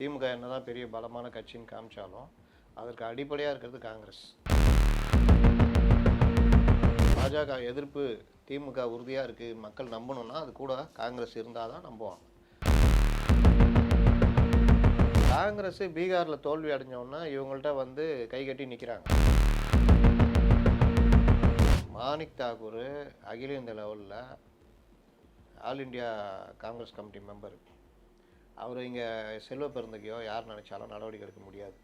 திமுக என்னதான் பெரிய பலமான கட்சின்னு காமிச்சாலும் அதற்கு அடிப்படையாக இருக்கிறது காங்கிரஸ். பாஜக எதிர்ப்பு திமுக உறுதியாக இருக்குது, மக்கள் நம்பணும்னா அது கூட காங்கிரஸ் இருந்தால் தான் நம்புவாங்க. காங்கிரஸ் பீகாரில் தோல்வி அடைஞ்சோன்னா இவங்கள்ட்ட வந்து கை கட்டி நிற்கிறாங்க. மாணிக் தாக்கூர் அகில இந்திய லெவலில் all India Congress committee member. அவர் இங்கே செல்வ பெருந்தகையோ யார் நினைச்சாலும் நடவடிக்கை எடுக்க முடியாது.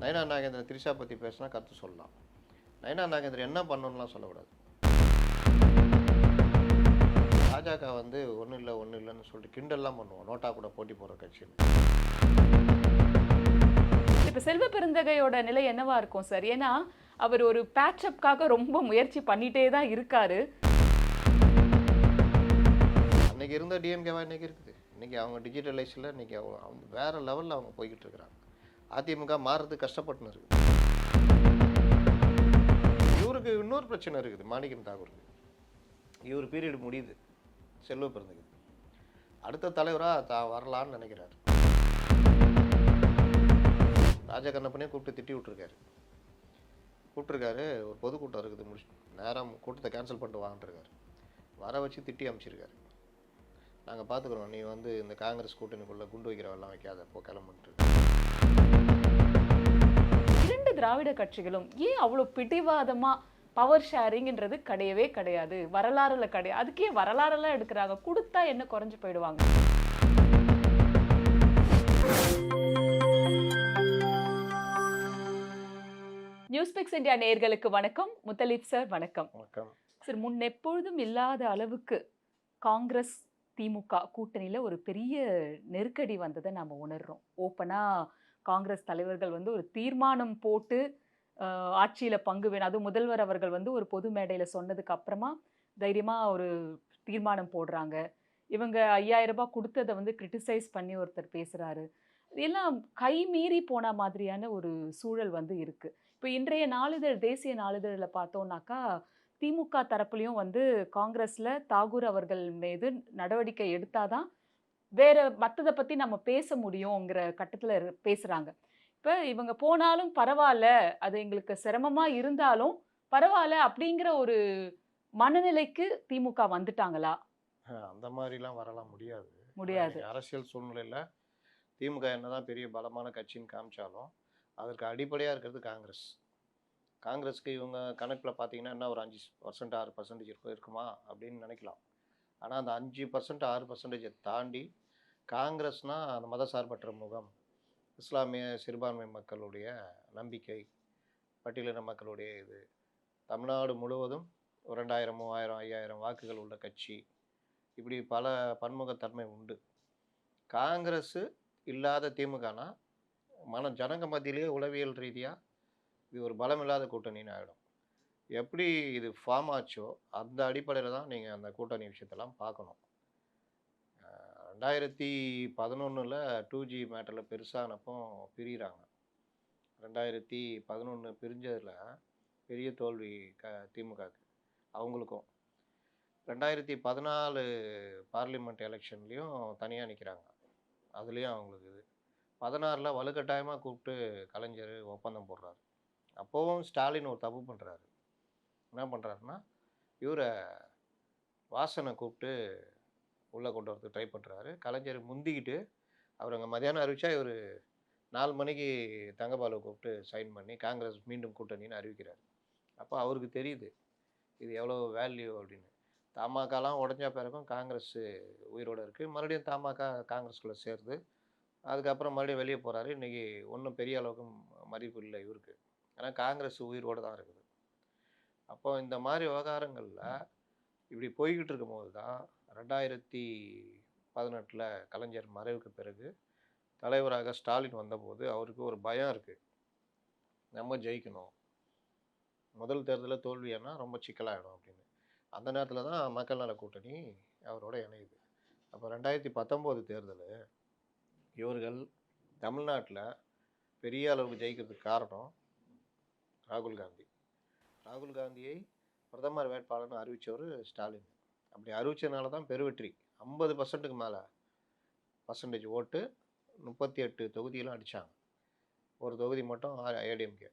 நயனா நாகேந்திரன் திரிஷா பற்றி பேசினா கருத்து சொல்லலாம். நயனா நாகேந்திரன் என்ன பண்ணணும்லாம் சொல்லக்கூடாது. பாஜக வந்து ஒன்றும் இல்லைன்னு சொல்லிட்டு கிண்டல்லாம் பண்ணுவோம், நோட்டா கூட போட்டி போடுற கட்சியில். இப்போ செல்வ பெருந்தகையோட நிலை என்னவா இருக்கும் சார்? ஏன்னா அவர் ஒரு பேட்சப்காக ரொம்ப முயற்சி பண்ணிட்டே தான் இருக்காரு. அன்றைக்கி இருந்த டிஎம்கேவா இன்றைக்கி இருக்குது. இன்றைக்கி அவங்க டிஜிட்டலைஸில் இன்றைக்கி அவங்க வேறு லெவலில் அவங்க போய்கிட்டு இருக்கிறாங்க. அதிமுக மாறுறதுக்கு கஷ்டப்பட்டுன்னு இருக்குது. இவருக்கு இன்னொரு பிரச்சனை இருக்குது, மாணிக்கம் தாக்கூருக்கு. இவர் பீரியட் முடியுது, செல்வ பெருந்தகை அடுத்த தலைவராக வரலான்னு நினைக்கிறார். ராஜகண்ணப்பனே கூப்பிட்டு திட்டி விட்டுருக்காரு. ஒரு பொதுக்கூட்டம் இருக்குது, முடிச்சு நேரம் கூட்டத்தை கேன்சல் பண்ணிட்டு வாங்கிட்டுருக்காரு. வர வச்சு திட்டி அமைச்சிருக்காரு. நாங்கள் பார்த்துக்குறோம், நீ வந்து இந்த காங்கிரஸ் கூட்டணிக்குள்ளே குண்டு வைக்கிறவெல்லாம் வைக்காத, போ கிளம்பிட்டு. இரண்டு திராவிட கட்சிகளும் ஏன் அவ்வளோ பிடிவாதமாக பவர் ஷேரிங்ன்றது கிடையவே கிடையாது, வரலாறுல கிடையாது. அதுக்கே வரலாறுலாம் எடுக்கிறாங்க, கொடுத்தா என்ன குறைஞ்சு போயிடுவாங்க. நியூஸ்பிக்ஸ் இந்தியா நேயர்களுக்கு வணக்கம். முத்தலீப் சார் வணக்கம். வணக்கம் சார், முன்னெப்பொழுதும் இல்லாத அளவுக்கு காங்கிரஸ் திமுக கூட்டணியில் ஒரு பெரிய நெருக்கடி வந்ததை நம்ம உணர்றோம். ஓப்பனாக காங்கிரஸ் தலைவர்கள் வந்து ஒரு தீர்மானம் போட்டு ஆட்சியில் பங்கு வேணும், அது முதல்வர் அவர்கள் வந்து ஒரு பொது மேடையில் சொன்னதுக்கு அப்புறமா தைரியமாக ஒரு தீர்மானம் போடுறாங்க. இவங்க 5000 ரூபாய் கொடுத்ததை வந்து கிரிட்டிசைஸ் பண்ணி ஒருத்தர் பேசுகிறாரு. இதெல்லாம் கை மீறி போன மாதிரியான ஒரு சூழல் வந்து இருக்குது. இப்போ இன்றைய நாளிதழ், தேசிய நாளிதழில் பார்த்தோன்னாக்கா திமுக தரப்புலையும் வந்து காங்கிரஸில் தாகூர் அவர்கள் மீது நடவடிக்கை எடுத்தாதான் வேற மற்றதை பற்றி நம்ம பேச முடியுங்கிற கட்டத்தில் பேசுகிறாங்க. இப்போ இவங்க போனாலும் பரவாயில்ல, அது எங்களுக்கு சிரமமாக இருந்தாலும் பரவாயில்ல அப்படிங்கிற ஒரு மனநிலைக்கு திமுக வந்துட்டாங்களா? அந்த மாதிரிலாம் வரலாம் முடியாது. முடியாது. அரசியல் சூழ்நிலையில் திமுக என்னதான் பெரிய பலமான கட்சின்னு காமிச்சாலும் அதற்கு அடிப்படையாக இருக்கிறது காங்கிரஸ். காங்கிரஸுக்கு இவங்க கணக்கில் பார்த்தீங்கன்னா என்ன ஒரு 5% 6% இருக்குமா அப்படின்னு நினைக்கலாம். ஆனால் அந்த 5% 6% தாண்டி காங்கிரஸ்னால் அந்த மதசார்பற்ற முகம், இஸ்லாமிய சிறுபான்மை மக்களுடைய நம்பிக்கை, பட்டியலின மக்களுடைய இது, தமிழ்நாடு முழுவதும் 2000 3000 5000 வாக்குகள் உள்ள கட்சி, இப்படி பல பன்முகத்தன்மை உண்டு. காங்கிரஸ் இல்லாத திமுகனா ஜனங்க மத்தியிலேயே உளவியல் ரீதியாக இது ஒரு பலம் இல்லாத கூட்டணின்னு ஆகிடும். எப்படி இது ஃபார்ம் ஆச்சோ அந்த அடிப்படையில் தான் நீங்கள் அந்த கூட்டணி விஷயத்தெல்லாம் பார்க்கணும். 2011 2G மேட்டரில் பெருசானப்போ பிரிகிறாங்க. 2011 பிரிஞ்சதில் பெரிய தோல்வி திமுகவுக்கு, அவங்களுக்கும். 2014 பார்லிமெண்ட் எலெக்ஷன்லேயும் தனியாக நிற்கிறாங்க, அதுலேயும் அவங்களுக்கு இது. 16 வலுக்கட்டாயமாக கூப்பிட்டு கலைஞர் ஒப்பந்தம் போடுறாரு. அப்போவும் ஸ்டாலின் ஒரு தப்பு பண்ணுறாரு. என்ன பண்ணுறாருன்னா, இவரை வாசனை கூப்பிட்டு உள்ளே கொண்டு வரதுக்கு ட்ரை பண்ணுறாரு. கலைஞர் முந்திக்கிட்டு அவர் அங்கே மதியானம் அறிவிச்சா இவர் 4 மணிக்கு தங்கபாலை கூப்பிட்டு சைன் பண்ணி காங்கிரஸ் மீண்டும் கூட்டணின்னு அறிவிக்கிறார். அப்போ அவருக்கு தெரியுது இது எவ்வளோ வேல்யூ அப்படின்னு. தமாகலாம் உடஞ்ச பிறகும் காங்கிரஸ் உயிரோடு இருக்குது. மறுபடியும் தமாக காங்கிரஸ்குள்ளே சேருது. அதுக்கப்புறம் மறுபடியும் வெளியே போகிறாரு. இன்றைக்கி ஒன்றும் பெரிய அளவுக்கு மதிப்பு இல்லை இவருக்கு. ஆனால் காங்கிரஸ் உயிரோடு தான் இருக்குது. அப்போ இந்த மாதிரி விவகாரங்களில் இப்படி போய்கிட்டு இருக்கும்போது தான் 2018 கலைஞர் மறைவுக்கு பிறகு தலைவராக ஸ்டாலின் வந்தபோது அவருக்கு ஒரு பயம் இருக்குது, நம்ம ஜெயிக்கணும், முதல் தேர்தலில் தோல்வியானா ரொம்ப சிக்கலாகிடும் அப்படின்னு. அந்த நேரத்தில் தான் மக்கள் நல கூட்டணி அவரோட இணையுது. அப்போ 2019 தேர்தல் இவர்கள் தமிழ்நாட்டில் பெரிய அளவுக்கு ஜெயிக்கிறதுக்கு காரணம் ராகுல் காந்தியை பிரதமர் வேட்பாளர்னு அறிவித்தவர் ஸ்டாலின். அப்படி அறிவித்ததுனால தான் பெருவெற்றி. 50%க்கு மேலே பர்சன்டேஜ் ஓட்டு 38 தொகுதியிலும் அடித்தாங்க. ஒரு தொகுதி மட்டும் ஏடிஎம்கே.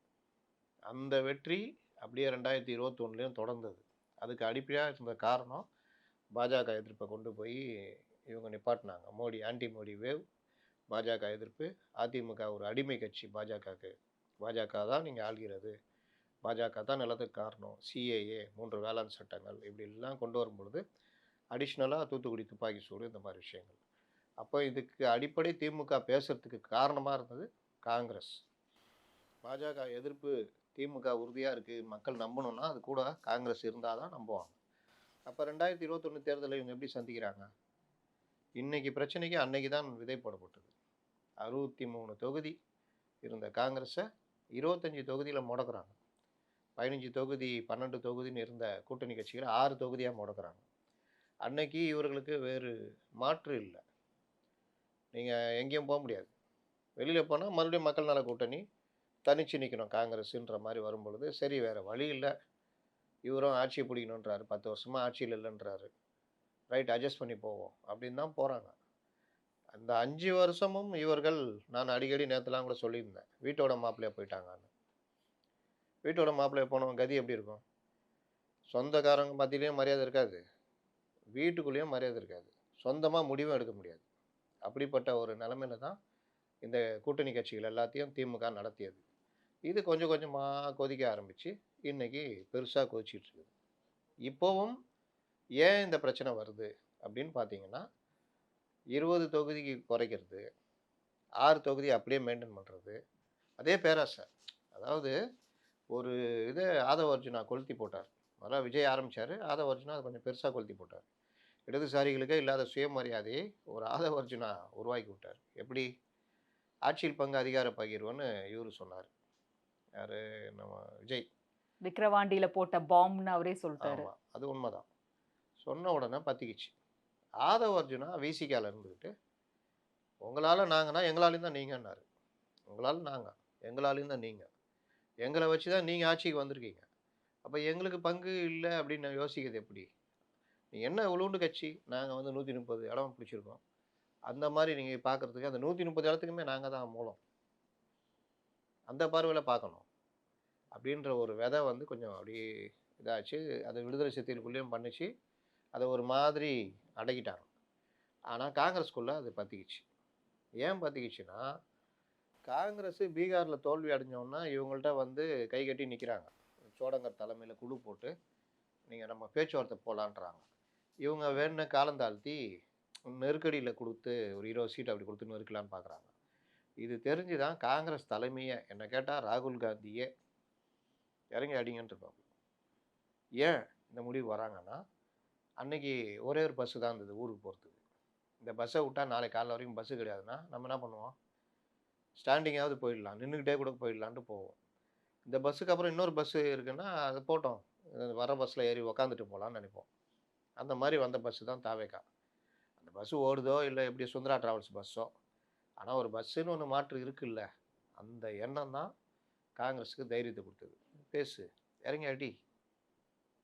அந்த வெற்றி அப்படியே 2021 தொடர்ந்தது. அதுக்கு அடிப்படையாக இருந்த காரணம் பாஜக எதிர்ப்பை கொண்டு போய் இவங்க நிப்பாட்டினாங்க. மோடி ஆன்டி மோடி வேவ், பாஜக எதிர்ப்பு. அதிமுக ஒரு அடிமை கட்சி பாஜகவுக்கு. பாஜக தான் நீங்கள் ஆள்கிறது, பாஜக தான் நிலத்துக்கு காரணம், சிஏஏ 3 வேளாண் சட்டங்கள் இப்படிலாம் கொண்டு வரும்பொழுது அடிஷ்னலாக தூத்துக்குடி துப்பாக்கி சூடு இந்த மாதிரி விஷயங்கள். அப்போ இதுக்கு அடிப்படை திமுக பேசுறதுக்கு காரணமாக இருந்தது காங்கிரஸ். பாஜக எதிர்ப்பு திமுக உறுதியாக இருக்குது, மக்கள் நம்பணும்னா அது கூட காங்கிரஸ் இருந்தால் தான் நம்புவாங்க. அப்போ 2021 தேர்தலை இவங்க எப்படி சந்திக்கிறாங்க? இன்னைக்கு பிரச்சனைக்கு அன்னைக்கு தான் விதை போடப்பட்டது. 63 தொகுதி இருந்த காங்கிரஸை 25 தொகுதியில் முடக்குறாங்க. 15 தொகுதி 12 தொகுதின்னு இருந்த கூட்டணி கட்சிகளை 6 தொகுதியாக முடக்குறாங்க. அன்னைக்கு இவர்களுக்கு வேறு மாற்று இல்லை. நீங்கள் எங்கேயும் போக முடியாது. வெளியில் போனால் மறுபடியும் மக்கள் நல கூட்டணி தனிச்சு நிற்கணும் காங்கிரஸுன்ற மாதிரி வரும்பொழுது, சரி வேறு வழி இல்லை, இவரும் ஆட்சியை பிடிக்கணுன்றாரு, 10 வருஷமாக ஆட்சியில் இல்லைன்றாரு, ரைட் அட்ஜஸ்ட் பண்ணி போவோம் அப்படின்னு தான் போகிறாங்க. அந்த 5 வருஷமும் இவர்கள், நான் அடிக்கடி நேற்றுலாம் கூட சொல்லியிருந்தேன், வீட்டோட மாப்பிள்ளையாக போயிட்டாங்கன்னு. வீட்டோட மாப்பிள்ளையை போனவங்க கதி எப்படி இருக்கும்? சொந்தக்காரங்க மத்தியிலையும் மரியாதை இருக்காது, வீட்டுக்குள்ளேயும் மரியாதை இருக்காது, சொந்தமாக முடிவும் எடுக்க முடியாது. அப்படிப்பட்ட ஒரு நிலைமையில தான் இந்த கூட்டணி கட்சிகள் எல்லாத்தையும் திமுக நடத்தியது. இது கொஞ்சம் கொஞ்சமாக கொதிக்க ஆரம்பித்து இன்றைக்கி பெருசாக கொதிச்சிட்டு இருக்குது. இப்போவும் ஏன் இந்த பிரச்சனை வருது அப்படின்னு பார்த்தீங்கன்னா, 20 தொகுதிக்கு குறைக்கிறது, 6 தொகுதி அப்படியே மெயின்டைன் பண்ணுறது, அதே பேராசை. அதாவது ஒரு இதை ஆதவ அர்ஜுனா கொளுத்தி போட்டார். முதல்ல விஜய் ஆரம்பித்தார், ஆதவ அர்ஜுனா அதை கொஞ்சம் பெருசாக கொளுத்தி போட்டார். இடதுசாரிகளுக்கே இல்லாத சுயமரியாதையை ஒரு ஆதவ அர்ஜுனா உருவாக்கி விட்டார். எப்படி? ஆட்சியில் பங்கு அதிகார பகிர்வுன்னு இவர் சொன்னார். யார்? நம்ம விஜய். விக்கிரவாண்டியில போட்ட பாம்னு அவரே சொல்லிட்டாரு. ஆமாம், அது உண்மைதான். சொன்ன உடனே பற்றிக்கிச்சு. ஆதவ அர்ஜுனா விசிகால இருந்துக்கிட்டு, உங்களால் நாங்கன்னா எங்களாலையும் தான் நீங்கன்னாரு. உங்களால் நாங்கள், எங்களாலையும் தான் நீங்கள், எங்களை வச்சு தான் நீங்கள் ஆட்சிக்கு வந்திருக்கீங்க, அப்போ எங்களுக்கு பங்கு இல்லை அப்படின்னு யோசிக்கிறது எப்படி? நீ என்ன இவ்வளோண்டு கட்சி, நாங்கள் வந்து 130 இடம் பிடிச்சிருக்கோம், அந்த மாதிரி நீங்கள் பார்க்குறதுக்கு அந்த 130 இடத்துக்குமே நாங்கள் தான் மூலம், அந்த பார்வையில் பார்க்கணும் அப்படின்ற ஒரு விதை வந்து கொஞ்சம் அப்படியே இதாச்சு. அதை விடுதலை சிறுத்தைகளுக்குள்ளேயும் பண்ணிச்சு, அதை ஒரு மாதிரி அடக்கிட்டாங்க. ஆனால் காங்கிரஸ்குள்ளே அது பற்றிக்கிச்சு. ஏன் பற்றிக்கிச்சுன்னா, காங்கிரஸ் பீகாரில் தோல்வி அடைஞ்சோன்னா இவங்கள்ட்ட வந்து கை கட்டி நிற்கிறாங்க. சோடங்கர் தலைமையில் குழு போட்டு நீங்கள் நம்ம பேச்சுவார்த்தை போகலான்றாங்க. இவங்க வேணும்னு காலந்தாழ்த்தி நெருக்கடியில் கொடுத்து ஒரு 20 சீட் அப்படி கொடுத்து நெருக்கலான்னு பார்க்குறாங்க. இது தெரிஞ்சு தான் காங்கிரஸ் தலைமையை, என்னை கேட்டால் ராகுல் காந்தியே இறங்கி அடிங்கன்னு இருப்பாங்க. ஏன் இந்த முடிவு வராங்கன்னா, அன்னைக்கு ஒரே ஒரு பஸ்ஸு தான் இருந்தது ஊருக்கு போகிறதுக்கு. இந்த பஸ்ஸை விட்டால் நாளைக்கு காலைல வரைக்கும் பஸ்ஸு கிடையாதுன்னா நம்ம என்ன பண்ணுவோம்? ஸ்டாண்டிங்காவது போயிடலாம், நின்றுக்கிட்டே கூட போயிடலான்ட்டு போவோம். இந்த பஸ்ஸுக்கு அப்புறம் இன்னொரு பஸ்ஸு இருக்குன்னா அது போட்டோம், வர பஸ்ஸில் ஏறி உக்காந்துட்டு போகலான்னு நினைப்போம். அந்த மாதிரி வந்த பஸ்ஸு தான் தாவேகா. அந்த பஸ்ஸு ஓடுதோ இல்லை எப்படி சுந்தரா டிராவல்ஸ் பஸ்ஸோ, ஆனால் ஒரு பஸ்ஸுன்னு ஒன்று மாற்று இருக்குல்ல, அந்த எண்ணம் தான் காங்கிரஸுக்கு தைரியத்தை கொடுத்தது. பேசு, இறங்கி அடி,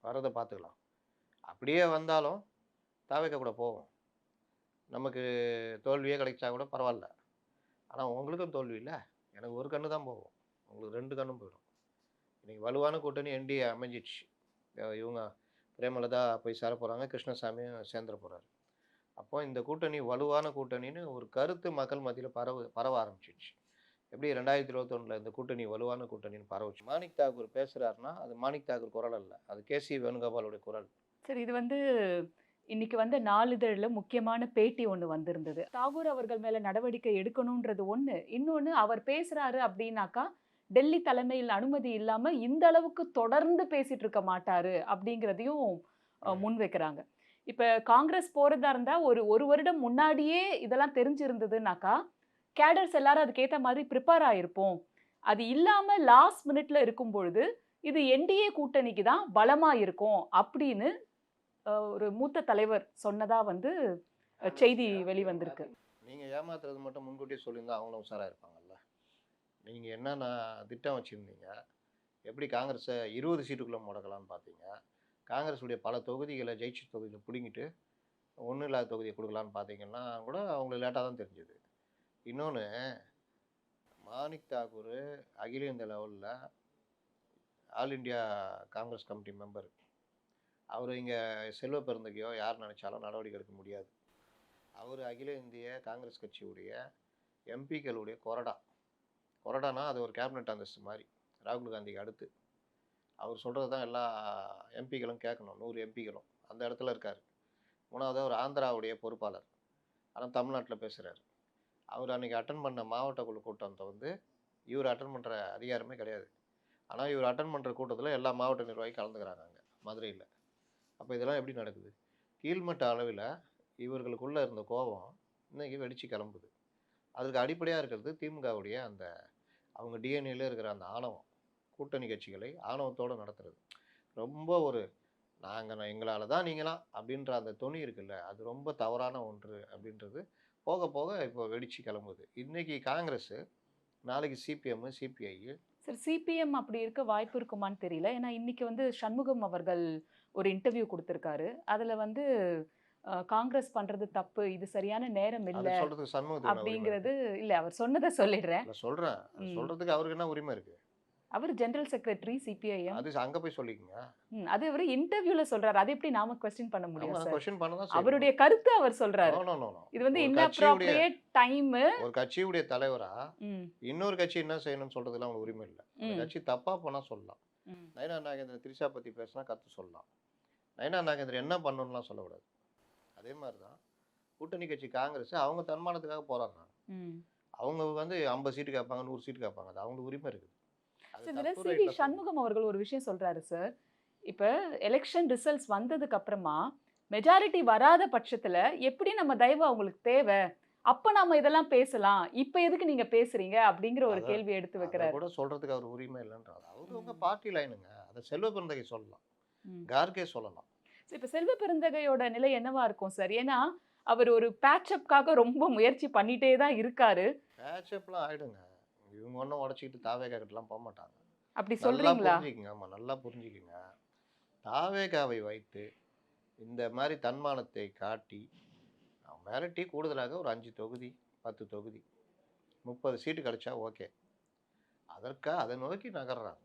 வரதை பார்த்துக்கலாம். அப்படியே வந்தாலும் தாவேகா கூட போவோம், நமக்கு தோல்வியே கிடைச்சா கூட பரவாயில்ல, ஆனால் உங்களுக்கும் தோல்வி இல்லை, எனக்கு ஒரு கண்ணு தான் போகும், உங்களுக்கு 2 கண்ணும் போயிடும். இன்றைக்கி வலுவான கூட்டணி என்டிஏ அமைஞ்சிடுச்சு. இவங்க பிரேமலதா போய் சேர போகிறாங்க, கிருஷ்ணசாமியும் சேர்ந்துட போகிறாரு. அப்போ இந்த கூட்டணி வலுவான கூட்டணின்னு ஒரு கருத்து மக்கள் மத்தியில் பரவ ஆரம்பிச்சிடுச்சு. எப்படி 2021 இந்த கூட்டணி வலுவான கூட்டணின்னு பரவுச்சு. மாணிக் தாக்கூர் பேசுகிறாருன்னா அது மாணிக் தாக்கூர் குரல் அல்ல, அது கேசி வேணுகோபாலுடைய குரல். சரி, இது வந்து இன்னைக்கு வந்து நாளிதழில் முக்கியமான பேட்டி ஒன்று வந்திருந்தது. தாகூர் அவர்கள் மேல நடவடிக்கை எடுக்கணுன்றது ஒன்று, இன்னொன்று அவர் பேசுறாரு அப்படின்னாக்கா டெல்லி தலைமையில் அனுமதி இல்லாம இந்த அளவுக்கு தொடர்ந்து பேசிட்டு இருக்க மாட்டாரு அப்படிங்கிறதையும் முன் வைக்கிறாங்க. இப்ப காங்கிரஸ் போறதா இருந்தா ஒரு வருடம் முன்னாடியே இதெல்லாம் தெரிஞ்சிருந்ததுனாக்கா கேடர்ஸ் எல்லாரும் அதுக்கேத்த மாதிரி ப்ரிப்பேர் ஆயிருப்போம். அது இல்லாம லாஸ்ட் மினிட்ல இருக்கும் பொழுது இது என்டிஏ கூட்டணிக்கு தான் பலமா இருக்கும் அப்படின்னு ஒரு மூத்த தலைவர் சொன்னதா வந்து செய்தி வெளிவந்திருக்கு. நீங்கள் ஏமாத்துறது மட்டும் முன்கூட்டியே சொல்லியிருந்தா அவங்களும் உஷாராக இருப்பாங்கல்ல. நீங்கள் என்னென்ன திட்டம் வச்சுருந்தீங்க, எப்படி காங்கிரஸை 20 சீட்டுக்குள்ளே முடக்கலான்னு பார்த்தீங்க, காங்கிரஸுடைய பல தொகுதிகளை ஜெயிச்ச தொகுதியில் பிடுங்கிட்டு ஒன்றும் இல்லாத தொகுதியை கொடுக்கலான்னு பார்த்தீங்கன்னா கூட அவங்களுக்கு லேட்டாக தான் தெரிஞ்சுது. இன்னொன்று, மாணிக் தாக்கூர் அகில இந்திய லெவலில் all India Congress committee member. அவர் இங்கே செல்வ பெருந்தகையோ யார் நினச்சாலும் நடவடிக்கை எடுக்க முடியாது. அவர் அகில இந்திய காங்கிரஸ் கட்சியுடைய எம்பிக்களுடைய கொறடா. கொறடானா அது ஒரு கேபினட் அந்தஸ்து மாதிரி, ராகுல் காந்திக்கு அடுத்து. அவர் சொல்கிறது தான் எல்லா எம்பிக்களும் கேட்கணும், 100 எம்பிக்களும். அந்த இடத்துல இருக்கார். 3வது அவர் ஆந்திராவுடைய பொறுப்பாளர், ஆனால் தமிழ்நாட்டில் பேசுகிறார். அவர் அன்றைக்கி அட்டன் பண்ண மாவட்ட குழு கூட்டத்தை வந்து இவர் அட்டன் பண்ணுற அதிகாரமே கிடையாது. ஆனால் இவர் அட்டன் பண்ணுற கூட்டத்தில் எல்லா மாவட்ட நிர்வாகி கலந்துக்கிறாங்க அங்கே மதுரையில். அப்போ இதெல்லாம் எப்படி நடக்குது? கீழ்மட்ட அளவில் இவர்களுக்குள்ளே இருந்த கோபம் இன்றைக்கி வெடித்து கிளம்புது. அதுக்கு அடிப்படையாக இருக்கிறது திமுகவுடைய அந்த அவங்க டிஎன்ஏல இருக்கிற அந்த ஆணவம். கூட்டணி கட்சிகளை ஆணவத்தோடு நடத்துறது. ரொம்ப ஒரு எங்களால் தான் நீங்களாம் அப்படின்ற அந்த தொனி இருக்குல்ல, அது ரொம்ப தவறான ஒன்று அப்படின்றது போக போக இப்போ வெடித்து கிளம்புது. இன்றைக்கி காங்கிரஸ், நாளைக்கு சிபிஎம், சிபிஐ. சார், சிபிஎம் அப்படி இருக்க வாய்ப்பு இருக்குமான்னு தெரியல. ஏன்னா இன்னைக்கு வந்து சண்முகம் அவர்கள் ஒரு இன்டர்வியூ கொடுத்திருக்காரு. அதுல வந்து காங்கிரஸ் பண்றது தப்பு, இது சரியான நேரம் அது இல்ல சொல்றதுக்கு சண்முகத்துக்கு என்ன உரிமை இருக்கு? அப்படிங்கிறது. இல்ல, அவர் சொன்னதை சொல்லிடுறேன். நான் சொல்றேன், ம். சொல்றதுக்கு அவருக்கு என்ன உரிமை இருக்கு? அவர் ஜெனரல் செக்ரட்டரி சிபிஐஎம். அது அங்க போய் சொல்லிக்கங்க. அது அவர் இன்டர்வியூல சொல்றாரு. அது எப்படி நாம கொஸ்டின் பண்ண முடியும் ஆமா, சார்? கொஸ்டின் பண்ண தான் செய்யணும். அவருடைய கருத்து அவர் சொல்றாரு. No no no no. இது வந்து ஒரு இன்அப்ரோப்ரியேட் டைம். ஒரு கட்சியுடைய தலைவரா இன்னொரு கட்சி என்ன செய்யணும்னு சொல்றதுல அவங்களுக்கு உரிமை இல்லை. அந்த கட்சி தப்பா பண்ணா சொல்லலாம். நயனா நாகேந்திரன் திரிஷா பத்தி பேசினா கத்து சொல்லலாம். நயனா நாகேந்திரன் என்ன பண்ணணும்லாம் சொல்லக்கூடாது. அதே மாதிரி தான் கூட்டணி கட்சி காங்கிரஸ் அவங்க தன்மானத்துக்காக போராடுறாங்க. அவங்க வந்து 50 சீட்டு கேட்பாங்க, 100 சீட்டு கேட்பாங்க. அது அவங்களுக்கு உரிமை இருக்குது. இதுல சிவி சண்முகம் அவர்கள் ஒரு விஷயம் சொல்றாரு சார். இப்ப எலெக்ஷன் ரிசல்ட்ஸ் வந்ததுக்கு அப்புறமா மெஜாரிட்டி வராத பட்சத்துல எப்படி நம்ம தயவு அவங்களுக்கு தேவை, அப்ப நாம இதெல்லாம் பேசலாம், இப்ப எதுக்கு நீங்க பேசுறீங்க அப்படிங்கிற ஒரு கேள்வி எடுத்து வைக்கிறாரு. கூட சொல்றதுக்கு அவர் உரிமை இல்லைன்றாரு. அவரு உங்க பார்ட்டி லைனுங்க. அதை செல்வ பெருந்தகை சொல்லலாம், கார்கே சொல்லலாம். இப்ப செல்வ பெருந்தகையோட நிலை என்னவா இருக்கும் சார்? ஏன்னா அவர் ஒரு பேட்சப்காக ரொம்ப முயற்சி பண்ணிட்டே தான் இருக்காரு. பேட்சப்லாம் ஆயிடுங்க. இவங்க ஒன்றும் உடச்சிக்கிட்டு தாவேகாக்கிட்டலாம் போக மாட்டாங்க. அப்படி சொல்றீங்களா? புரிஞ்சுக்குங்க. ஆமா, நல்லா புரிஞ்சுக்குங்க. தாவேகாவை வைத்து இந்த மாதிரி தன்மானத்தை காட்டி மிரட்டி கூடுதலாக ஒரு 5 தொகுதி 10 தொகுதி 30 சீட்டு கிடைச்சா ஓகே, அதை நோக்கி நகர்றாங்க.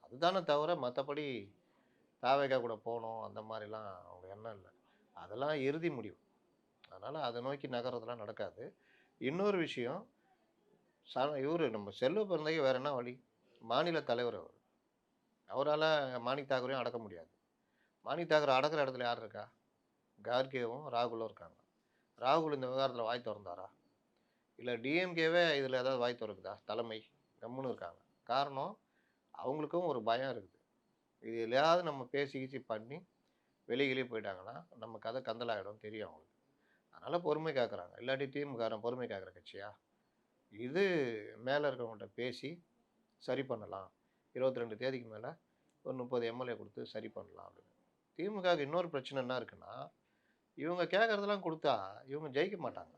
அதுதானே தவிர மற்றபடி தாவேகா கூட போகணும் அந்த மாதிரிலாம் அவங்க எண்ணம் இல்லை. அதெல்லாம் இறுதி முடிவு. அதனால் அதை நோக்கி நகர்றதுலாம் நடக்காது. இன்னொரு விஷயம், இவர் நம்ம செல்வ பெருந்தகை வேற என்ன வழி? மாநில தலைவர் அவர். அவரால் மாணிக் தாக்கூரையும் அடக்க முடியாது. மாணிக் தாக்கூர் அடக்கிற இடத்துல யார் இருக்கா? கார்கேவும் ராகுலும் இருக்காங்க. ராகுல் இந்த விவகாரத்தில் வாய் திறந்தாரா? இல்லை டிஎம்கேவே இதில் ஏதாவது வாய் திறக்குதா? தலைமை கம்முன்னு இருக்காங்க. காரணம், அவங்களுக்கும் ஒரு பயம் இருக்குது. இது எதையாவது நம்ம பேசி பண்ணி வெளியிலே போயிட்டாங்கன்னா நம்ம கதை கந்தலாயிடும் தெரியும் அவங்களுக்கு. அதனால் பொறுமை காக்குறாங்க. இல்லாட்டி திமுக பொறுமை காக்கிற கட்சியா? இது மேலே இருக்கிறவங்கள்ட்ட பேசி சரி பண்ணலாம். 22 தேதிக்கு மேலே ஒரு 30 எம்எல்ஏ கொடுத்து சரி பண்ணலாம் அப்படின்னு. திமுகவுக்கு இன்னொரு பிரச்சனை என்ன இருக்குன்னா, இவங்க கேட்கறதெல்லாம் கொடுத்தா இவங்க ஜெயிக்க மாட்டாங்க.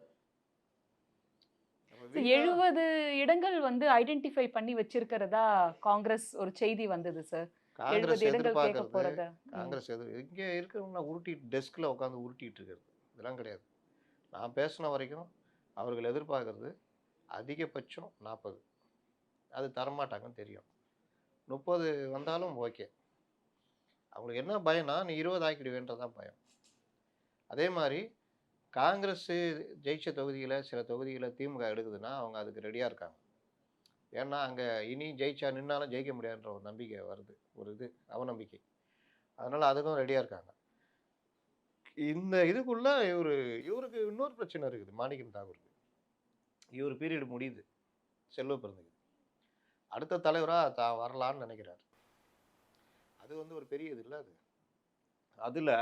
70 இடங்கள் வந்து ஐடென்டிஃபை பண்ணி வச்சிருக்கிறதா காங்கிரஸ் ஒரு செய்தி வந்தது சார். காங்கிரஸ் 70 இடங்கள் கேட்க போறத. காங்கிரஸ் இங்கே இருக்கிறவங்க உருட்டி டெஸ்கில் உட்காந்து உருட்டிட்டு இருக்கிறது இதெல்லாம் கிடையாது. நான் பேசின வரைக்கும் அவர்கள் எதிர்பார்க்கறது அதிகபட்சம் 40. அது தரமாட்டாங்கன்னு தெரியும். 30 வந்தாலும் ஓகே. அவங்களுக்கு என்ன பயம்னா, நீ 20 ஆக்கிடுவேன்றதான் பயம். அதே மாதிரி காங்கிரஸ் ஜெயிச்ச தொகுதியில் சில தொகுதிகளை திமுக எடுக்குதுன்னா அவங்க அதுக்கு ரெடியாக இருக்காங்க. ஏன்னா அங்கே இனி ஜெயிச்சா நின்னாலும் ஜெயிக்க முடியாதுன்ற ஒரு நம்பிக்கை வருது, ஒரு அவநம்பிக்கை. அதனால் அதுக்கும் ரெடியாக இருக்காங்க. இந்த இதுக்குள்ள இவருக்கு இன்னொரு பிரச்சனை இருக்குது. மாணிக்கம் தாக்கூருக்கு இவர் பீரியட் முடியுது. செல்வ பெருந்தகை அடுத்த தலைவராக தான் வரலான்னு நினைக்கிறார். அது வந்து ஒரு பெரிய இது இல்லை. அதில்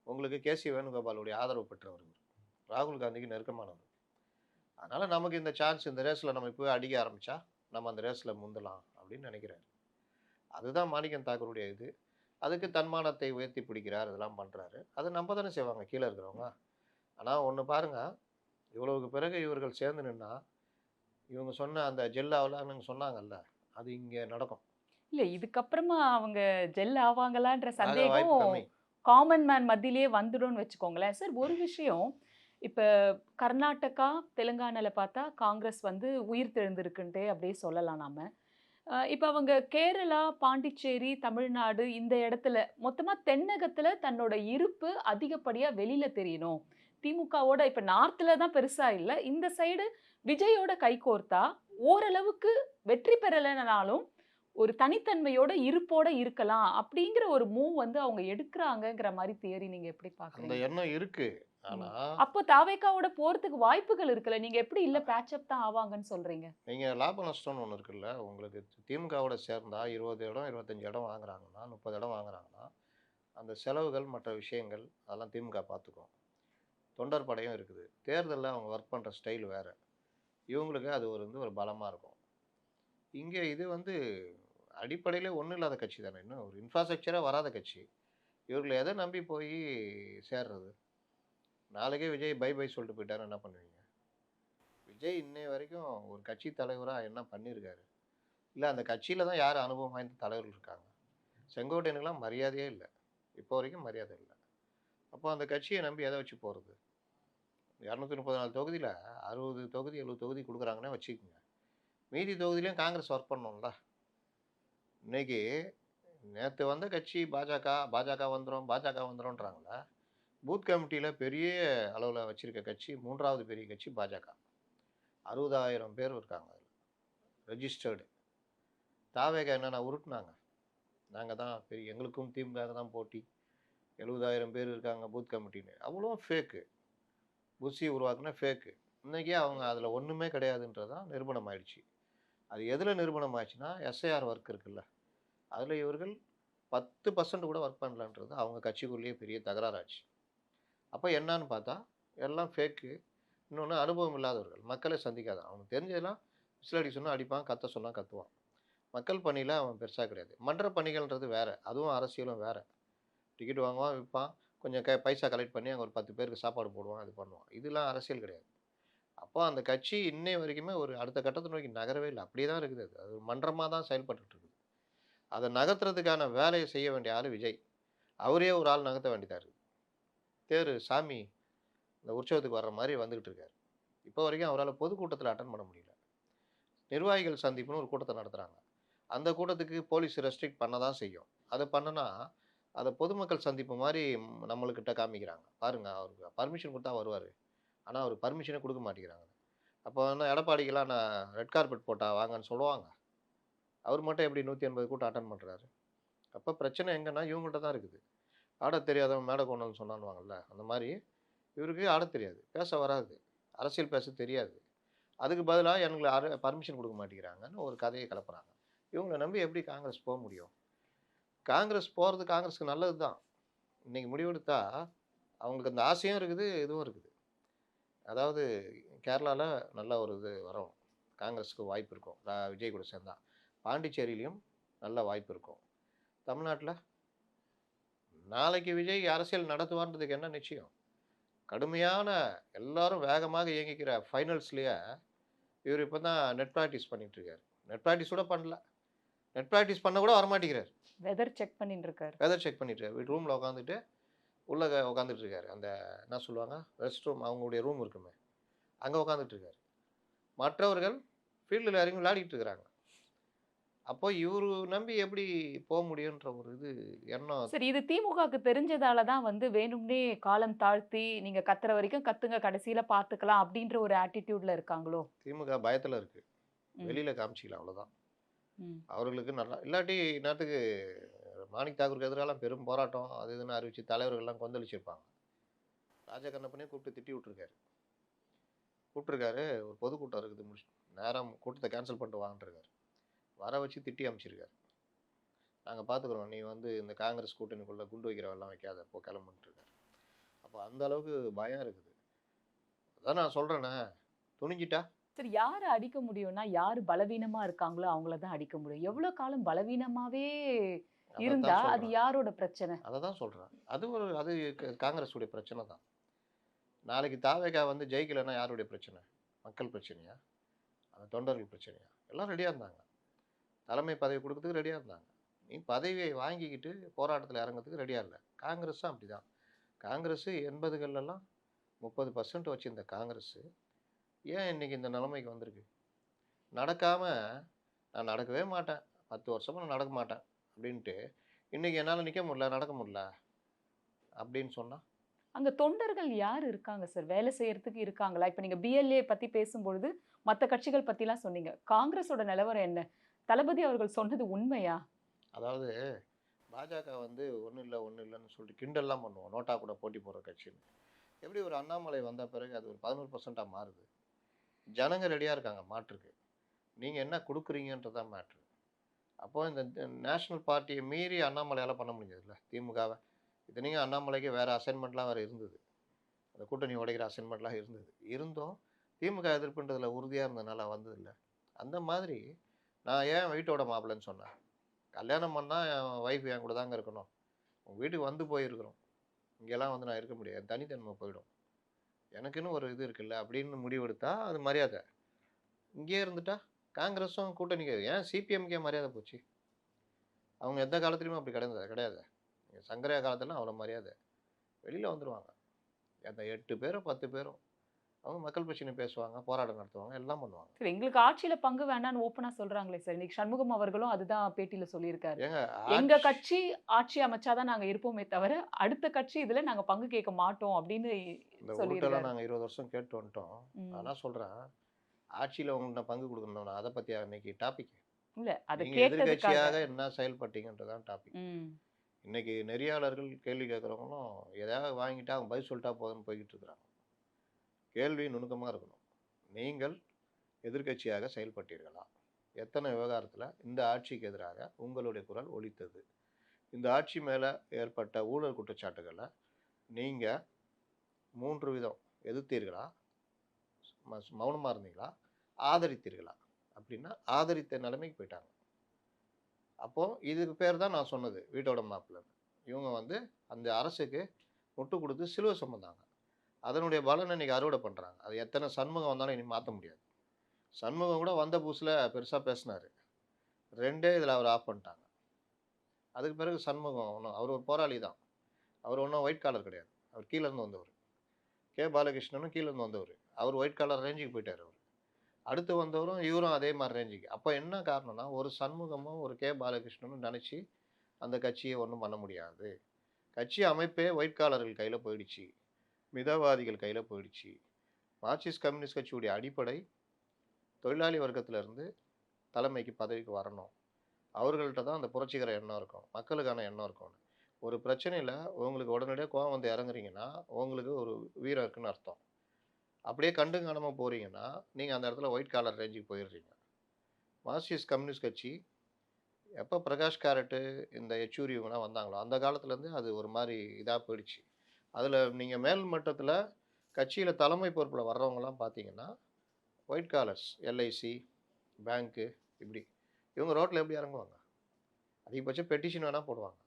உங்களுக்கு கேசி வேணுகோபாலுடைய ஆதரவு பெற்றவர், ராகுல் காந்திக்கு நெருக்கமானவர். அதனால் நமக்கு இந்த சான்ஸ், இந்த ரேஸில் நம்ம இப்போ அடிக்க ஆரம்பித்தா நம்ம அந்த ரேஸில் முந்தலாம் அப்படின்னு நினைக்கிறாரு. அதுதான் மாணிக்கம் தாக்கூருடைய இது. அதுக்கு தன்மானத்தை உயர்த்தி பிடிக்கிறார், இதெல்லாம் பண்ணுறாரு. அது நம்ம தானே செய்வாங்க கீழே இருக்கிறவங்க. ஆனால் ஒன்று பாருங்கள், இவ்வளவுக்கு பிறகு இவர்கள் சேர்ந்து நின்னா இவங்க சொன்ன அந்த ஜெல் ஆகலான்னு சொன்னாங்கல்ல, அது இங்கே நடக்கும். இல்லை, இதுக்கப்புறமா அவங்க ஜெல் ஆவாங்களான்ற வாய்ப்பு சந்தேகம் கம்மி. காமன் மேன் மத்தியிலேயே வந்துடும்னு வச்சுக்கோங்களேன். சார் ஒரு விஷயம், இப்ப கர்நாடகா, தெலுங்கானால பார்த்தா காங்கிரஸ் வந்து உயிர் தெழுந்திருக்குன்ட்டே அப்படியே சொல்லலாம் நாம. இப்ப அவங்க கேரளா, பாண்டிச்சேரி, தமிழ்நாடு இந்த இடத்துல மொத்தமா தென்னகத்துல தன்னோட இருப்பு அதிகப்படியா வெளில தெரியணும். திமுகவோட இப்ப நார்த்ல தான் பெருசா இல்ல. இந்த சைடு விஜயோட கைகோர்த்தா ஓரளவுக்கு வெற்றி பெறலனாலும் ஒரு தனித்தன்மையோட, இருப்போட இருக்கலாம். அப்படிங்கிற ஒரு மூவ் வந்து அவங்க எடுக்குறாங்கங்கிற மாரி தியரி நீங்க எப்படி அந்த பார்க்குறீங்க? எண்ணம் இருக்கு. ம். ஆனா, அப்போ தாவேக்காவோட போறதுக்கு வாய்ப்புகள் இருக்குல்ல. நீங்க எப்படி இல்ல பேட்ச் அப் தான் ஆவாங்கன்னு சொல்றீங்க? நீங்க லாப நஷ்டம்னு ஒண்ணு இருக்குல்ல. உங்களுக்கு திமுகவோட சேர்ந்தா 20 இடம், 25 இடம் வாங்குறாங்கன்னா, 30 இடம் வாங்குறாங்கன்னா, அந்த செலவுகள், மற்ற விஷயங்கள் அதெல்லாம் திமுக பார்த்துக்கும். தொண்டர் படையும் இருக்குது. தேர்தல்ல அவங்க ஒர்க் பண்ற ஸ்டைல் வேற. இவங்களுக்கு அது ஒரு பலமா இருக்கும். இங்க இது அடிப்படையிலே ஒண்ணும் இல்லாத கட்சி தானே. இன்னும் ஒரு இன்ஃப்ராஸ்ட்ரக்சரே வராத கட்சி. இவர்கள எத நம்பி போயி சேர்றது? நாளைக்கே விஜய் பை பை சொல்லிட்டு போயிட்டாருன்னா என்ன பண்ணுவீங்க? விஜய் இன்னைய வரைக்கும் ஒரு கட்சி தலைவரா என்ன பண்ணியிருக்காரு? இல்ல அந்த கட்சியில தான் யார் அனுபவம் வாய்ந்த தலைவர்கள் இருக்காங்க? செங்கோட்டையனுக்குலாம் மரியாதையே இல்ல. இப்போ வரைக்கும் மரியாதை இல்ல. அப்போ அந்த கட்சிய நம்பி எத வச்சு போறது? 234 தொகுதியில 60 தொகுதி, 70 தொகுதி குடுக்குறாங்கன்னே வச்சுக்கங்க. மீதி தொகுதியிலயும் காங்கிரஸ் ஒர்க் பண்ணணும்ல. இன்னைக்கு நேத்து வந்த கட்சி பாஜக, பாஜக வந்துரும், பாஜக வந்துரும்ன்றாங்கல்ல. பூத் கமிட்டியில பெரிய அளவுல வச்சிருக்க கட்சி 3வது பெரிய கட்சி பாஜக. 60,000 பேர் இருக்காங்க அதுல. ரெஜிஸ்டர்டு. தாவேகா என்னன்னா உருட்டுனாங்க. நாங்க தான் பெரிய எங்களுக்கும் திமுகவுக்கு தான் போட்டி. 70,000 பேர் இருக்காங்க பூத் கமிட்டின்னு. அவ்வளவும் ஃபேக்கு. புஸ்ஸி உருவாக்குன ஃபேக்கு. இன்னைக்கு அவங்க அதுல ஒண்ணுமே கிடையாதுன்றது தான் நிரூபணம் ஆயிடுச்சு. அது எதுல நிரூபணம் ஆச்சுன்னா, எஸ்ஐஆர் ஒர்க் இருக்குல்ல. அதுல இவர்கள் 10% கூட ஒர்க் பண்ணலன்றது அவங்க கட்சிக்குள்ளேயே பெரிய தகராறாச்சு. அப்ப என்னான்னு பார்த்தா, எல்லாம் ஃபேக்கு. இன்னொன்னு அனுபவம் இல்லாதவர்கள். மக்களே சந்திக்காத. அவனுக்கு தெரிஞ்சதெல்லாம் விசில் அடிக்க சொன்னா அடிப்பான், கத்த சொன்னா கத்துவான். மக்கள் பணியில அவன் பெருசா கிடையாது. மன்ற பணிகள்ன்றது வேற. அதுவும் அரசியலும் வேற. டிக்கெட் வாங்குவான், விப்பான். கொஞ்சம் பைசா கலெக்ட் பண்ணி அங்க ஒரு 10 பேருக்கு சாப்பாடு போடுவான், இது பண்ணுவான். இதெல்லாம் அரசியல் கிடையாது. அப்போ அந்த கட்சி இன்னை வரைக்குமே ஒரு அடுத்த கட்டத்த நோக்கி நகரவே இல்ல. அப்படியே தான் இருக்குது அது. அது ஒரு மன்றமா தான் செயல்பட்டுட்டு இருக்குது. அத நகர்த்துறதுக்கான வேலைய செய்ய வேண்டிய ஆளு விஜய். அவரே ஒரு ஆள் நகர்த்த வேண்டியதா இருக்கு. தேரு சாமி இந்த உற்சவத்துக்கு வர்ற மாரி வந்துகிட்டு இருக்காரு. இப்போ வரைக்கும் அவரால பொதுக்கூட்டத்தில அட்டெண்ட் பண்ண முடியல. நிர்வாகிகள் சந்திப்புன்னு ஒரு கூட்டத்த நடத்துறாங்க. அந்த கூட்டத்துக்கு போலீஸ் ரெஸ்ட்ரிக்ட் பண்ண தான் செய்யும். அத பண்ணுனா, அத பொதுமக்கள் சந்திப்பு மாரி நம்மளுக்கிட்ட காமிக்கிறாங்க. பாருங்க அவருக்கு பர்மிஷன் குடுத்தா வருவாரு. ஆனா, அவருக்கு பர்மிஷனே குடுக்க மாட்டேங்கிறாங்க. அப்போ என்ன எடப்பாடிக்கெல்லாம் நான் ரெட் கார்பெட் போட்டா வாங்கன்னு சொல்லுவாங்க. அவர் மட்டும் எப்படி 180 கூட்டம் அட்டெண்ட் பண்றாரு? அப்ப பிரச்சனை எங்கன்னா இவங்கள்ட்ட தான் இருக்குது. ஆடத் தெரியாதவன் மேடை கோணல்னு சொன்னான்னுவாங்கல்ல. அந்த மாரி இவருக்கு ஆடத் தெரியாது. பேச வராது. அரசியல் பேச தெரியாது. அதுக்கு பதிலா எங்களுக்கு பர்மிஷன் குடுக்க மாட்டேங்கிறாங்கன்னு ஒரு கதைய கிளப்புறாங்க. இவங்கள நம்பி எப்படி காங்கிரஸ் முடியும்? காங்கிரஸ் போறது காங்கிரஸ்க்கு நல்லது தான். இன்னைக்கு முடிவெடுத்தா, அவங்களுக்கு அந்த ஆசையும் இருக்குது, இதுவும் இருக்குது. அதாவது கேரளால நல்ல ஒரு இது வரும். காங்கிரஸ்க்கு வாய்ப்பு இருக்கும். விஜய் கூட சேர்ந்தா. பாண்டிச்சேரியிலயும் நல்ல வாய்ப்பு இருக்கும். தமிழ்நாட்டுல நாளைக்கு விஜய் அரசியல் நடத்துவார்ன்றதுக்கு என்ன நிச்சயம்? கடுமையான எல்லாரும் வேகமாக இயங்கிக்கிற ஃபைனல்ஸ்லயே இவரு இப்ப தான் நெட் பிராக்டிஸ் பண்ணிட்டு இருக்காரு. நெட் பிராக்டிஸ் கூட பண்ணல. நெட் பிராக்டிஸ் பண்ண கூட வரமாட்டேங்கிறாரு. வெதர் செக் பண்ணிட்டு இருக்காரு. வெதர் செக் பண்ணிட்டு இருக்காரு. ரூம்ல உட்காந்துட்டு உள்ள உட்காந்துட்டு இருக்காரு. அந்த என்ன சொல்லுவாங்க? ரெஸ்ட் ரூம் அவங்களுடைய ரூம் இருக்குமே. அங்க உட்காந்துட்டு இருக்காரு. மற்றவர்கள் ஃபீல்டுல இறங்கி விளையாடிட்டு இருக்கிறாங்க. அப்போ இவரு நம்பி எப்படி முடியுன்ற ஒரு எண்ணம். சரி இது திமுகவுக்கு தெரிஞ்சதால தான் வந்து வேணும்னே காலம் தாழ்த்தி, நீங்க கத்துற வரைக்கும் கத்துங்க கடைசியில பார்த்துக்கலாம் அப்படின்ற ஒரு ஆட்டிட்யூட்ல இருக்காங்களோ? திமுக பயத்துல இருக்கு. ம், வெளியில காமிச்சுக்கல அவ்வளோதான். ம். அவர்களுக்கு நல்லா இல்லாட்டி இந்நேரத்துக்கு மாணிக் தாக்கூருக்கு எதிராலாம் பெரும் போராட்டம் அது இதுன்னு அறிவிச்சு தலைவர்கள்லாம் கொந்தளிச்சிருப்பாங்க. ராஜகண்ணப்பனே கூப்பிட்டு திட்டி விட்டுருக்காரு. கூப்பிட்டுருக்காரு ஒரு பொதுக்கூட்டம் இருக்குது நேரா கூட்டத்த கேன்சல் பண்ணிட்டு வாங்கன்ருக்காரு. வர வச்சு திட்டி அனுப்பிச்சிருக்காரு. நாங்க பார்த்துக்குறோம். நீ இந்த காங்கிரஸ் கூட்டணிக்குள்ள குண்டு வைக்கிற வேலைலாம் வைக்காத போ கிளம்புன்ருக்காரு. அப்போ அந்த அளவுக்கு பயம் இருக்குது. அதான் நான் சொல்றேனே, துணிஞ்சிட்டா சரி யார அடிக்க முடியும்னா, யாரு பலவீனமா இருக்காங்களோ அவங்கள தான் அடிக்க முடியும். எவ்வளோ காலம் பலவீனமாவே இருந்தா, அதத்தான் அது சொல்றேன். யாரோட பிரச்சனை? அததான் சொல்றேன். அது காங்கிரஸுடைய பிரச்சனை தான். நாளைக்கு தாவேகா ஜெயிக்கலன்னா யாருடைய பிரச்சனை? மக்கள் பிரச்சனையா? அந்த தொண்டர்கள் பிரச்சனையா? எல்லாம் ரெடியா இருந்தாங்க. தலைமை பதவி குடுக்கறதுக்கு ரெடியா இருந்தாங்க. நீ பதவியை வாங்கிக்கிட்டு போராட்டத்தில் இறங்கிறதுக்கு ரெடியாக இல்லை. காங்கிரஸும் அப்படி தான். காங்கிரஸ் 80கள்லாம் 30% வச்சிருந்த காங்கிரஸ் ஏன் இன்னைக்கு இந்த நிலைமைக்கு வந்திருக்கு? நடக்காம நான் நடக்கவே மாட்டேன், 10 வருஷமா நான் நடக்க மாட்டேன் அப்படின்ட்டு இன்னைக்கு என்னால் நிற்க முடியல, நடக்க முடியல அப்படின்னு சொன்னா அங்க தொண்டர்கள் யார் இருக்காங்க சார்? வேலை செய்யறதுக்கு இருக்காங்களா? இப்ப நீங்க பிஎல்ஏ பத்தி பேசும்பொழுது, மத்த கட்சிகள் பத்திலாம் சொன்னீங்க. காங்கிரஸோட நிலவரம் என்ன? தளபதி அவர்கள் சொன்னது உண்மையா? அதாவது பாஜக வந்து ஒன்றும் இல்லை ஒன்றும் இல்லைன்னு சொல்லிட்டு கிண்டல்லாம் பண்ணுவோம், நோட்டா கூட போட்டி போடுற கட்சின்னு. எப்படி ஒரு அண்ணாமலை வந்த பிறகு அது ஒரு 11% மாறுது? ஜனங்க ரெடியாக இருக்காங்க மாற்றுக்கு. நீங்கள் என்ன கொடுக்குறீங்கன்றதான் மேட்ரு. அப்போ இந்த நேஷனல் பார்ட்டியை மீறி அண்ணாமலையால் பண்ண முடிஞ்சதில்ல திமுகவை. இத்தனைக்கும் அண்ணாமலைக்கு வேறு அசைன்மெண்ட்லாம் வேறு இருந்தது, அந்த கூட்டணி உடைக்கிற அசைன்மெண்ட்லாம் இருந்தது. இருந்தும் திமுக எதிர்ப்புன்றதுல உறுதியாக இருந்ததுனால வந்ததில்லை. அந்த மாதிரி நான் ஏன் வீட்டோட மாப்பிள்ளைன்னு சொன்னேன். கல்யாணம் பண்ணால் என் ஒய்ஃப் என் கூட தாங்க இருக்கணும், உங்கள் வீட்டுக்கு வந்து போயிருக்கிறோம், இங்கெல்லாம் வந்து நான் இருக்க முடியாது, என் தனித்தன்மை போயிடும், எனக்குன்னு ஒரு இது இருக்குல்ல அப்படின்னு முடிவெடுத்தா அது மரியாதை. இங்கேயே இருந்துட்டா காங்கிரஸும் கூட்டணிக்கு ஏன் சிபிஎம்கே மரியாதை போச்சு? அவங்க எந்த காலத்துலையுமே அப்படி கிடையாது. சங்கரையா காலத்துலாம் அவ்வளோ மரியாதை. வெளியில் வந்துடுவாங்க. அந்த 8 பேரோ 10 பேரும் அவங்க மக்கள் பிரச்சனை பேசுவாங்க, போராட்டம் நடத்துவாங்க, எல்லாம் பண்ணுவாங்க. சரி, எங்களுக்கு ஆட்சியில பங்கு வேண்டான்னு ஓப்பனா சொல்றாங்களே சார். இன்னைக்கு சண்முகம் அவர்களும் அதுதான் பேட்டியில சொல்லியிருக்காரு. ஏங்க எங்க ஆட்சி கட்சி ஆட்சி அமைச்சா தான் நாங்க இருப்போமே தவிர, அடுத்த கட்சி இதுல நாங்க பங்கு கேட்க மாட்டோம் அப்படின்னு இந்த உருட்டெல்லாம் சொல்லியிருக்காரு. நாங்கள் 20 வருஷம் கேட்டு வந்துட்டோம். ம். ஆனால் சொல்கிறேன், ஆட்சியில் உங்களுக்கு பங்கு கொடுக்கணும், அதை பற்றி அன்னைக்கு டாபிக். இல்ல, அத நீங்கள் கேட்டதுக்காக. எதிர்கட்சியாக என்ன செயல்பட்டீங்கன்றதான் டாபிக். ம். இன்னைக்கு நெறியாளர்கள் கேள்வி கேட்குறவங்களும் எதாவது வாங்கிட்டா அவங்க பதில் சொல்லிட்டா போதும்னு போய்கிட்டு இருக்கிறாங்க. கேள்வி நுணுக்கமாக இருக்கணும். நீங்கள் எதிர்க்கட்சியாக செயல்பட்டீர்களா? எத்தனை விவகாரத்தில் இந்த ஆட்சிக்கு எதிராக உங்களுடைய குரல் ஒலித்தது? இந்த ஆட்சி மேலே ஏற்பட்ட ஊழல் குற்றச்சாட்டுகளை நீங்கள் 3 விதம் எதிர்த்தீர்களா, மௌனமாக இருந்தீங்களா, ஆதரித்தீர்களா? அப்படின்னா ஆதரித்த நிலைமைக்கு போயிட்டாங்க. அப்போது இதுக்கு பேர் தான் நான் சொன்னது வீட்டோட மாப்பிள்ளை. இவங்க வந்து அந்த அரசுக்கு முட்டு கொடுத்து சிலுவை சுமந்தாங்க. அதனுடைய பலனை இன்னைக்கு அறுவடை பண்ணுறாங்க. அது எத்தனை சண்முகம் வந்தாலும் இனி மாற்ற முடியாது. சண்முகம் கூட வந்த புதுசில் பெருசாக பேசினார், 2 இதில் அவர் ஆஃப் பண்ணிட்டாங்க. அதுக்கு பிறகு சண்முகம் ஒன்றும் அவர் ஒரு போராளி தான். அவர் ஒன்றும் ஒயிட் காலர் கிடையாது, அவர் கீழேருந்து வந்தவர். கே பாலகிருஷ்ணனும் கீழேருந்து வந்தவர். அவர் ஒயிட் காலர் ரேஞ்சுக்கு போயிட்டார். அவர் அடுத்து வந்தவரும் இவரும் அதே மாதிரி ரேஞ்சுக்கு. அப்போ என்ன காரணம்னா, ஒரு சண்முகமும் ஒரு கே பாலகிருஷ்ணனும் நினச்சி அந்த கட்சியை ஒன்றும் பண்ண முடியாது. கட்சி அமைப்பே ஒயிட் காலர்கள் கையில் போயிடுச்சு, மிதவாதிகள் கையில் போயிடுச்சு. மார்க்சிஸ்ட் கம்யூனிஸ்ட் கட்சியுடைய அடிப்படை தொழிலாளி வர்க்கத்திலேருந்து தலைமைக்கு பதவிக்கு வரணும், அவர்கள்ட்ட தான் அந்த புரட்சிகர எண்ணம் இருக்கும், மக்களுக்கான எண்ணம் இருக்கும். ஒரு பிரச்சனையில் உங்களுக்கு உடனடியாக கோவம் வந்து இறங்குறீங்கன்னா உங்களுக்கு ஒரு வீரம் இருக்குன்னு அர்த்தம். அப்படியே கண்டு காணாமல் போகிறீங்கன்னா நீங்கள் அந்த இடத்துல ஒயிட் காலர் ரேஞ்சுக்கு போயிடுறீங்க. மார்க்சிஸ்ட் கம்யூனிஸ்ட் கட்சி எப்போ பிரகாஷ் காரட்டு இந்த யெச்சூரி இவங்கலாம் வந்தாங்களோ அந்த காலத்துலேருந்து அது ஒரு மாதிரி இதாக போயிடுச்சு. அதில் நீங்கள் மேல் மட்டத்தில் கட்சியில் தலைமை பொறுப்பில் வர்றவங்கலாம் பார்த்தீங்கன்னா ஒயிட் காலர்ஸ், எல்ஐசி, பேங்க்கு, இப்படி இவங்க ரோட்டில் எப்படி இறங்குவாங்க? அதிகபட்சம் பெட்டிஷன் வேணால் போடுவாங்க.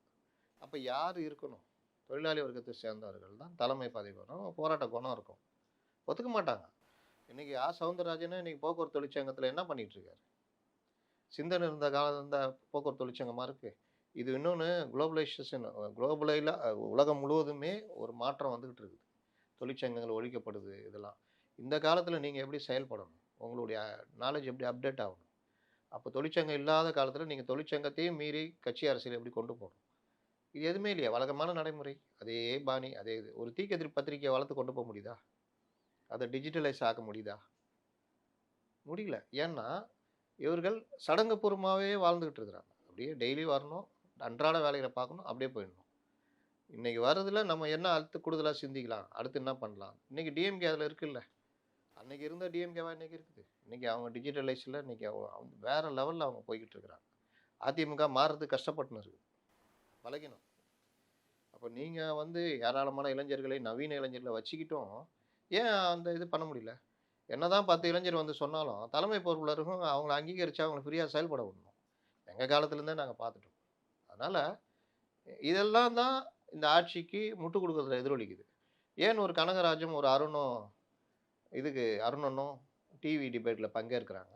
அப்போ யார் இருக்கணும்? தொழிலாளி வர்க்கத்தை சேர்ந்தவர்கள் தான் தலைமை பதவி வரும், போராட்ட குணம் இருக்கும். ஒத்துக்க மாட்டாங்க. இன்றைக்கி சவுந்தரராஜன் இன்றைக்கி போக்குவரத்து தொழிற்சங்கத்தில் என்ன பண்ணிகிட்டு இருக்காரு? சிந்தனை இருந்த காலம் இருந்த போக்குவரத்து தொழிற்சங்கமாக இருக்குது. இது இன்னொன்று குளோபலைசேஷன், குளோபலையில் உலகம் முழுவதுமே ஒரு மாற்றம் வந்துக்கிட்டு இருக்குது. தொழிற்சங்கங்கள் ஒழிக்கப்படுது. இதெல்லாம் இந்த காலத்தில் நீங்கள் எப்படி செயல்படணும், உங்களுடைய நாலேஜ் எப்படி அப்டேட் ஆகணும். அப்போ தொழிற்சங்கம் இல்லாத காலத்தில் நீங்கள் தொழிற்சங்கத்தையும் மீறி கட்சி அரசியல் எப்படி கொண்டு போகணும், இது எதுவுமே இல்லையா? வழக்கமான நடைமுறை, அதே பாணி, அதே இது. ஒரு தீக்கதிரி பத்திரிக்கையை வளர்த்து கொண்டு போக முடியுதா? அதை டிஜிட்டலைஸ் ஆக்க முடியுதா? முடியல. ஏன்னா இவர்கள் சடங்குபூர்வமாகவே வாழ்ந்துக்கிட்டு இருக்கிறாங்க. அப்படியே டெய்லி வரணும், அன்றாட வேலைகளை பார்க்கணும், அப்படியே போயிடணும். இன்றைக்கி வர்றதுல நம்ம என்ன அடுத்து கூடுதலாக சிந்திக்கலாம், அடுத்து என்ன பண்ணலாம். இன்றைக்கி டிஎம்கே அதில் இருக்குல்ல, அன்றைக்கி இருந்த டிஎம்கேவா இன்றைக்கி இருக்குது. இன்றைக்கி அவங்க டிஜிட்டலைஸில் இன்றைக்கி அவங்க வேறு லெவலில் அவங்க போய்கிட்டு இருக்கிறாங்க. அதிமுக மாறுறதுக்கு கஷ்டப்பட்டுன்னு இருக்குது, பழகினோம். அப்போ நீங்கள் வந்து ஏராளமான இளைஞர்களை, நவீன இளைஞர்களை வச்சுக்கிட்டும் ஏன் அந்த இது பண்ண முடியல? என்னதான் 10 இளைஞர் வந்து சொன்னாலும் தலைமை பொறுப்பில் இருக்கும், அவங்கள அங்கீகரித்து அவங்கள ஃப்ரீயாக செயல்பட விடணும். எங்கள் காலத்துலேருந்தே நாங்கள் பார்த்துட்டோம். அதனால் இதெல்லாம் தான் இந்த ஆட்சிக்கு முட்டு கொடுக்குறதுல எதிரொலிக்குது. ஏன் ஒரு கனகராஜும் ஒரு அருணும் அருணனும் டிவி டிபேட்டில் பங்கேற்கிறாங்க?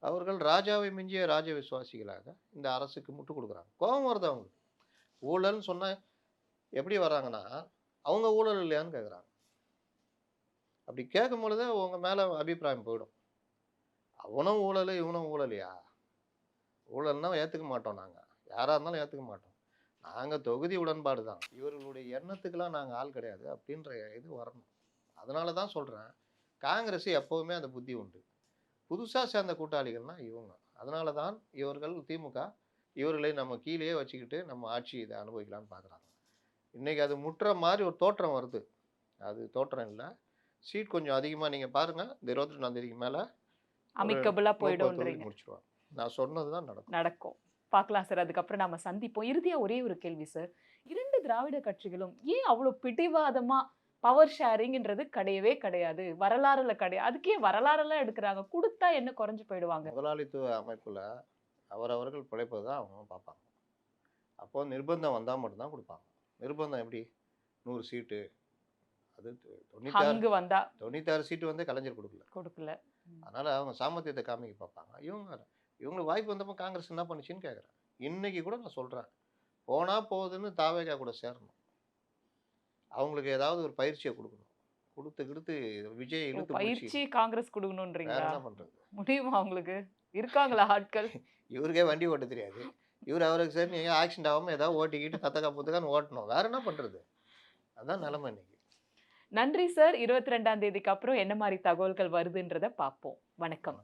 அவர்கள் ராஜாவை மிஞ்சிய ராஜ விசுவாசிகளாக இந்த அரசுக்கு முட்டு கொடுக்குறாங்க. கோபம் வருது அவங்களுக்கு. ஊழல்னு சொன்னா எப்படி வர்றாங்கன்னா, அவங்க ஊழல் இல்லையான்னு கேட்குறாங்க. அப்படி கேட்கும் பொழுது உங்க மேல அபிப்பிராயம் போயிடும். அவனும் ஊழலு, இவனும் ஊழலியா? ஊழல்னா ஏத்துக்க மாட்டோம் நாங்க. யாரா இருந்தாலும் ஏத்துக்க மாட்டோம். நாங்க தொகுதி உடன்பாடு தான். இவர்களுடைய எண்ணத்துக்கெல்லாம் நாங்க ஆள் கிடையாது. அப்படின்ற இது வரணும். அதனால தான் சொல்றேன். காங்கிரஸ் எப்பவுமே அந்த புத்தி உண்டு. புதுசா சேர்ந்த கூட்டாளிகள்னா இவங்க. அதனால தான் இவர்கள் திமுக இவர்களை நம்ம கீழேயே வச்சுக்கிட்டு நம்ம ஆட்சி இத அனுபவிக்கலாம்னு பார்க்குறாங்க. இன்னைக்கு அது முட்டுற மாரி ஒரு தோற்றம் வருது. அது தோற்றம் இல்ல. சீட் கொஞ்சம் அதிகமா நீங்க பாருங்க. இந்த 22ஆம் தேதிக்கு மேல ஒரு அமிக்கபிளா 30 தொகுதி போயிடும்ன்றீங்க. முடிச்சுருவாங்க. நான் சொன்னது தான் நடக்கும். நடக்கும். பார்க்கலாம் சார். அதுக்கப்புறம் நாம சந்திப்போம். இறுதியா ஒரே ஒரு கேள்வி சார். 2 திராவிட கட்சிகளும் ஏன் அவ்ளோ பிடிவாதமா பவர் ஷேரிங்ன்றது கிடையவே கிடையாது. வரலாறுல கிடையாது. அதுக்கு ஏன் வரலாறெல்லாம் எடுக்குறாங்க? குடுத்தா என்ன குறைஞ்சு போயிடுவாங்க? முதலாளித்துவ அமைப்புல அவரவர்கள் பிழைப்பது தான் அவங்க பார்ப்பாங்க. அப்போ நிர்பந்தம் வந்தா மட்டும் தான் குடுப்பாங்க. நிர்பந்தம் எப்படி? 100 சீட்டு. அது 96 ஹங்கு வந்தா 96 சீட்டு வந்து கலைஞர் குடுக்கல. குடுக்கல. அதனால அவங்க சாமர்த்தியத்த காமிக்க பார்ப்பாங்க. இவங்களுக்கு வாய்ப்பு வந்தப்போ காங்கிரஸ் என்ன பண்ணுச்சுன்னு கேட்குறேன். இன்னைக்கு கூட நான் சொல்றேன். போனா போகுதுன்னு தாவேகா கூட சேரணும். அவங்களுக்கு ஏதாவது ஒரு பயிற்சிய குடுக்கணும். குடுத்து கிடுத்து விஜய் ஓ! இழுத்து பிடிச்சு பயிற்சி காங்கிரஸ் வேற குடுக்கணும்ன்றீங்களா? என்ன பண்றது? முடியுமா உங்களுக்கு? இருக்காங்களா ஆட்கள்? இவருக்கே வண்டி ஓட்ட தெரியாது. இவரு அவருக்கு சரி நீங்க ஆக்சிடென்ட் ஆகாம ஏதாவது ஓட்டிக்கிட்டு தத்தக்கா புத்தக்கான்னு ஓட்டணும். வேற என்ன பண்றது? அதான் நிலைமை இன்னைக்கு. நன்றி சார். 22ஆம் தேதிக்கு அப்புறம் என்ன மாரி தகவல்கள் வருதுன்றத பார்ப்போம். வணக்கம்.